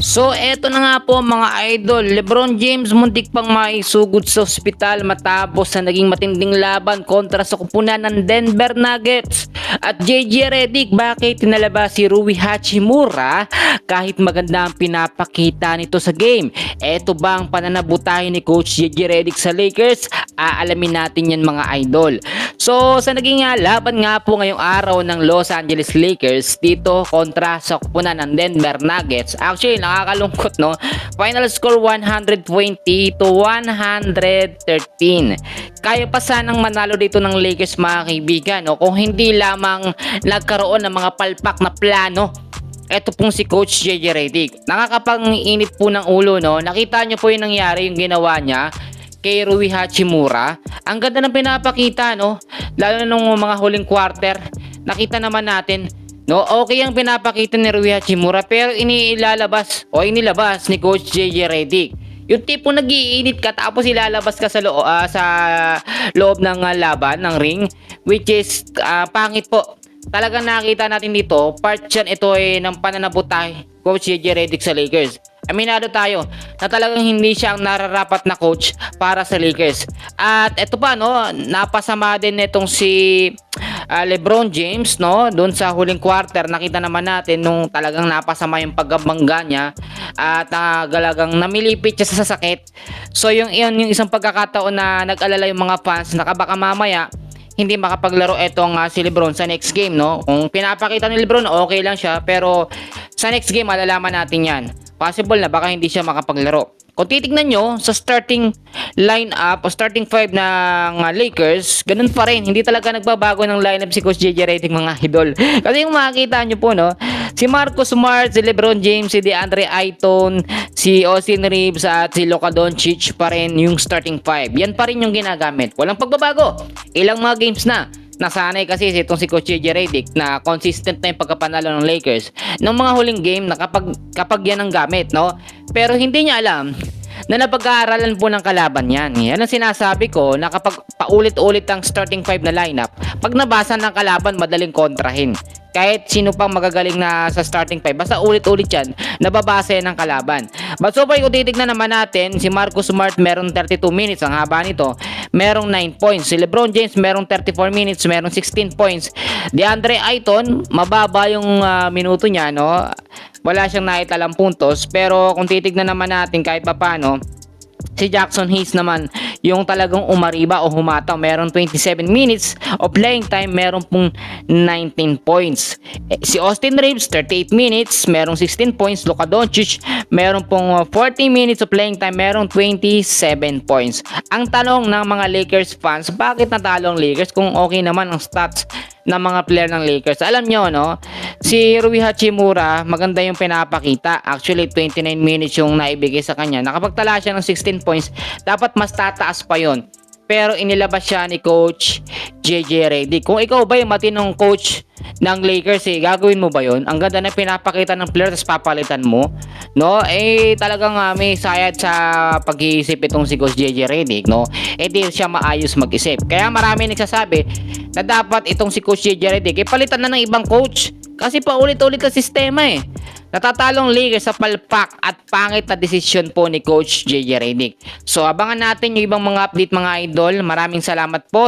So eto na nga po mga idol, LeBron James muntik pang maisugod sa ospital matapos sa naging matinding laban kontra sa kupunan ng Denver Nuggets. At JJ Redick, bakit tinalabas si Rui Hachimura kahit maganda ang pinapakita nito sa game? Eto ba ang pananabutahin ni Coach JJ Redick sa Lakers? Aalamin natin yan mga idol. So sa naging laban nga po ngayong araw ng Los Angeles Lakers dito kontra sa kupunan ng Denver Nuggets. Actually nakakalungkot, no? Final score 120 to 113. Kaya pa sanang manalo dito ng Lakers mga kaibigan, no? Kung hindi lamang nagkaroon ng mga palpak na plano eto pong si Coach JJ Redick. Nakakapang-init po ng ulo, no? Nakita nyo po yung nangyari, yung ginawa niya kay Rui Hachimura. Ang ganda ng pinapakita, no? Lalo na nung mga huling quarter. Nakita naman natin, no? Okay ang pinapakita ni Rui Hachimura, pero inilabas ni Coach JJ Redick. Yung tipo nag-iinit ka tapos ilalabas ka sa loob ng laban, ng ring, which is pangit po. Talagang nakita natin dito, part yan ito ng pananabutay Coach JJ Redick sa Lakers. Aminado tayo na talagang hindi siya ang nararapat na coach para sa Lakers. At ito pa, no, napasama din itong si LeBron James, no, doon sa huling quarter. Nakita naman natin nung talagang napasama yung paggabangga niya at galagang namilipit siya sa sakit. So yung isang pagkakataon na nag-alala yung mga fans na baka mamaya hindi makapaglaro etong si LeBron sa next game, no? Kung pinapakita ni LeBron, okay lang siya, pero sa next game malalaman natin 'yan. Possible na baka hindi siya makapaglaro. Kung titignan nyo sa starting lineup o starting 5 ng Lakers, ganun pa rin. Hindi talaga nagbabago ng lineup si Coach JJ Redick mga idol. Kasi yung makikita nyo po, no, si Marcus Smart, si LeBron James, si DeAndre Ayton, si Austin Reeves at si Luka Doncic pa rin yung starting 5. Yan pa rin yung ginagamit. Walang pagbabago. Ilang mga games na. Nasanay kasi itong si Coach JJ Redick na consistent na yung pagkapanalo ng Lakers ng mga huling game na kapag yan ang gamit, no? Pero hindi niya alam na napag-aaralan po ng kalaban yan. Yan ang sinasabi ko na kapag paulit-ulit ang starting 5 na lineup, pag nabasa ng kalaban, madaling kontrahin. Kahit sino pang magagaling na sa starting 5, basta ulit-ulit yan, nababase ng kalaban. But so far, kung titignan naman natin, si Marcus Smart meron 32 minutes, ang haba nito, merong 9 points. Si LeBron James merong 34 minutes, merong 16 points. DeAndre Ayton, mababa yung minuto niya, no? Wala siyang naitalang puntos, pero kung titignan naman natin kahit papano, si Jackson Hayes naman yung talagang umariba o humataw, meron 27 minutes of playing time, meron pong 19 points. Si Austin Reeves 38 minutes, meron 16 points. Luka Doncic meron pong 40 minutes of playing time, meron 27 points. Ang tanong ng mga Lakers fans, bakit natalo ang Lakers kung okay naman ang stats ng mga player ng Lakers? Alam nyo, no, si Rui Hachimura maganda yung pinapakita. Actually 29 minutes yung naibigay sa kanya, nakapagtala siya ng 16 points. Dapat mas tataas pa yon, pero inilabas siya ni Coach JJ Redick. Kung ikaw ba yung matinong coach ng Lakers, gagawin mo ba yon? Ang ganda na pinapakita ng player tapos papalitan mo, no? Talagang may sayad sa pag-iisip itong si Coach JJ Redick, no? Hindi siya maayos mag-isip. Kaya marami nagsasabi na dapat itong si Coach JJ Redick palitan na ng ibang coach kasi paulit-ulit ang sistema Natatalong Lakers sa palpak at pangit na desisyon po ni Coach JJ Redick. So abangan natin yung ibang mga update mga idol. Maraming salamat po.